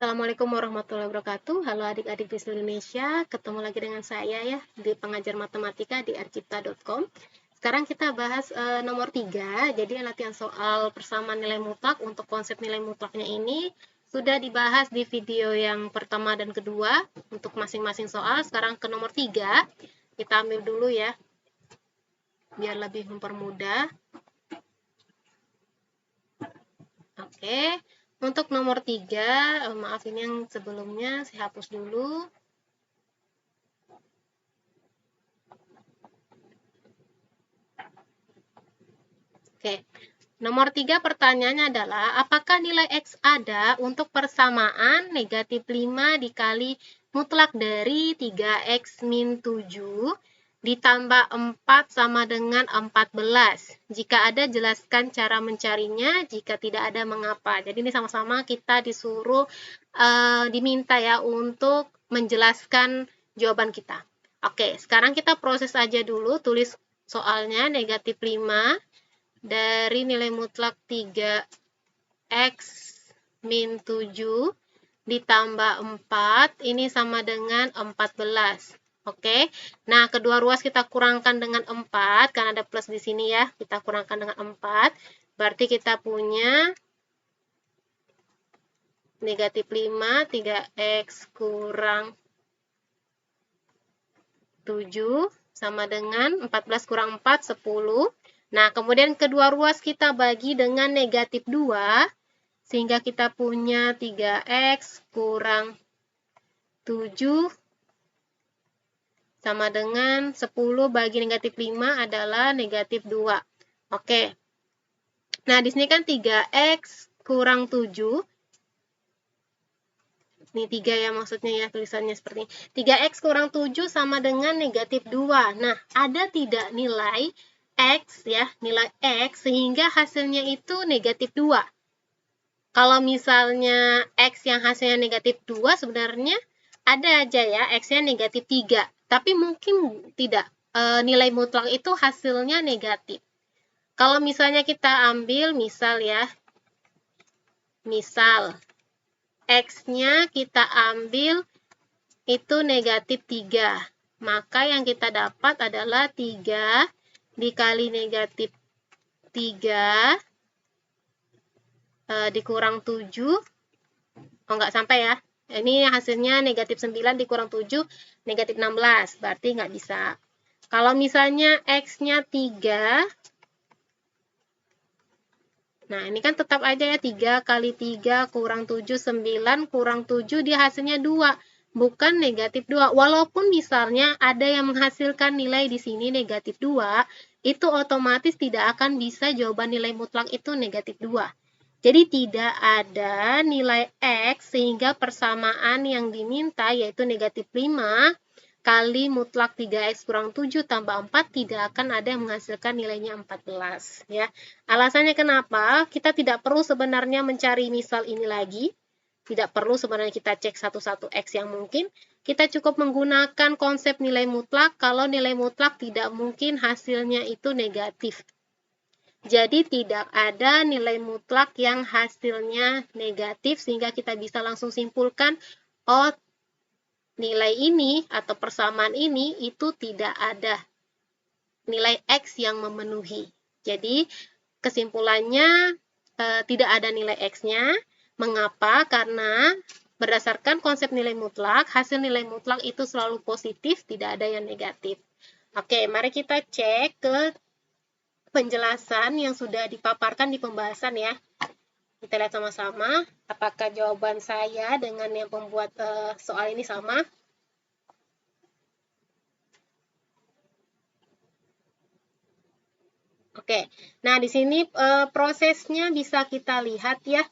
Assalamualaikum warahmatullahi wabarakatuh. Halo adik-adik di seluruh Indonesia. Ketemu lagi dengan saya ya di pengajar matematika di arcipta.com. Sekarang kita bahas nomor 3. Jadi latihan soal persamaan nilai mutlak untuk konsep nilai mutlaknya ini sudah dibahas di video yang pertama dan kedua untuk masing-masing soal. Sekarang ke nomor 3. Kita ambil dulu ya. Biar lebih mempermudah. Oke. Untuk nomor 3, maaf ini yang sebelumnya saya hapus dulu. Oke, nomor 3 pertanyaannya adalah, apakah nilai X ada untuk persamaan negatif 5 dikali mutlak dari 3X min 7 ditambah 4 sama dengan 14. Jika ada, jelaskan cara mencarinya. Jika tidak ada, mengapa. Jadi ini sama-sama kita disuruh diminta ya untuk menjelaskan jawaban kita. Oke, sekarang kita proses aja dulu. Tulis soalnya negatif 5 dari nilai mutlak 3X min 7 ditambah 4, ini sama dengan 14. Oke, nah kedua ruas kita kurangkan dengan 4, karena ada plus di sini ya, kita kurangkan dengan 4, berarti kita punya negatif 5, 3X kurang 7, sama dengan 14 kurang 4, 10. Nah, kemudian kedua ruas kita bagi dengan negatif 2, sehingga kita punya 3X kurang 7 sama dengan 10 bagi negatif 5 adalah negatif 2. Oke. Nah, di sini kan 3X kurang 7. Ini 3 ya maksudnya ya, tulisannya seperti ini. 3X kurang 7 sama dengan negatif 2. Nah, ada tidak nilai X ya, nilai X sehingga hasilnya itu negatif 2. Kalau misalnya X yang hasilnya negatif 2 sebenarnya ada aja ya X-nya negatif 3. Tapi mungkin tidak. Nilai mutlak itu hasilnya negatif. Kalau misalnya kita ambil misal ya. Misal X-nya kita ambil itu negatif 3. Maka yang kita dapat adalah 3 dikali negatif 3 dikurang 7. Oh, nggak sampai ya. Ini hasilnya negatif 9 dikurang 7, negatif 16. Berarti nggak bisa. Kalau misalnya X-nya 3, nah ini kan tetap aja ya, 3 kali 3 kurang 7, 9 kurang 7, dia hasilnya 2. Bukan negatif 2. Walaupun misalnya ada yang menghasilkan nilai di sini negatif 2, itu otomatis tidak akan bisa jawaban nilai mutlak itu negatif 2. Jadi tidak ada nilai X sehingga persamaan yang diminta yaitu negatif 5 kali mutlak 3X kurang 7 tambah 4 tidak akan ada yang menghasilkan nilainya 14. Ya. Alasannya kenapa? Kita tidak perlu sebenarnya mencari misal ini lagi. Tidak perlu sebenarnya kita cek satu-satu X yang mungkin. Kita cukup menggunakan konsep nilai mutlak kalau nilai mutlak tidak mungkin hasilnya itu negatif. Jadi tidak ada nilai mutlak yang hasilnya negatif sehingga kita bisa langsung simpulkan, oh nilai ini atau persamaan ini itu tidak ada nilai X yang memenuhi. Jadi kesimpulannya tidak ada nilai X-nya. Mengapa? Karena berdasarkan konsep nilai mutlak, hasil nilai mutlak itu selalu positif, tidak ada yang negatif. Oke, mari kita cek ke penjelasan yang sudah dipaparkan di pembahasan ya. Kita lihat sama-sama apakah jawaban saya dengan yang pembuat soal ini sama. Oke, nah di sini prosesnya bisa kita lihat ya.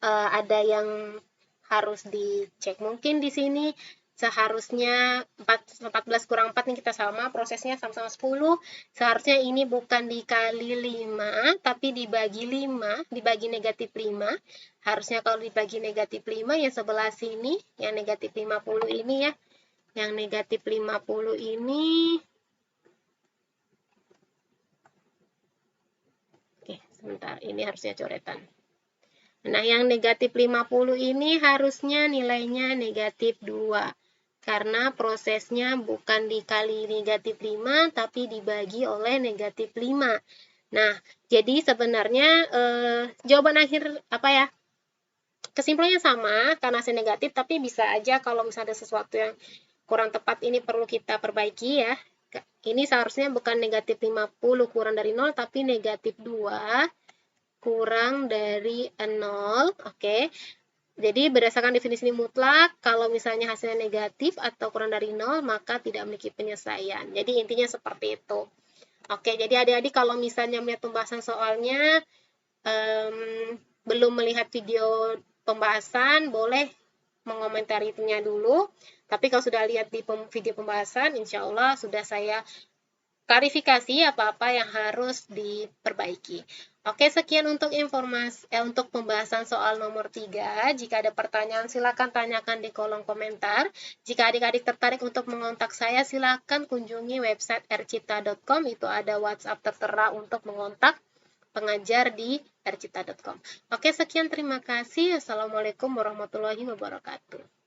Ada yang harus dicek. Mungkin di sini seharusnya 14 kurang 4 nih kita sama, prosesnya sama-sama 10. Seharusnya ini bukan dikali 5, tapi dibagi 5, dibagi negatif 5. Harusnya kalau dibagi negatif 5, ya sebelah sini, yang negatif 50 ini ya. Yang negatif 50 ini, oke sebentar, ini harusnya coretan. Nah, yang negatif 50 ini harusnya nilainya negatif 2. Karena prosesnya bukan dikali negatif 5, tapi dibagi oleh negatif 5. Nah, jadi sebenarnya jawaban akhir apa ya? Kesimpulannya sama, karena hasil negatif, tapi bisa aja kalau misalnya ada sesuatu yang kurang tepat ini perlu kita perbaiki ya. Ini seharusnya bukan negatif 50 kurang dari 0, tapi negatif 2 kurang dari 0, oke. Jadi berdasarkan definisi mutlak, kalau misalnya hasilnya negatif atau kurang dari 0, maka tidak memiliki penyelesaian. Jadi intinya seperti itu. Oke, jadi adik-adik kalau misalnya melihat pembahasan soalnya, belum melihat video pembahasan, boleh mengomentarinya dulu. Tapi kalau sudah lihat di video pembahasan, insya Allah sudah saya klarifikasi apa-apa yang harus diperbaiki. Oke, sekian untuk untuk pembahasan soal nomor 3. Jika ada pertanyaan, silakan tanyakan di kolom komentar. Jika adik-adik tertarik untuk mengontak saya, silakan kunjungi website rcita.com. Itu ada WhatsApp tertera untuk mengontak pengajar di rcita.com. Oke, sekian, terima kasih. Assalamualaikum warahmatullahi wabarakatuh.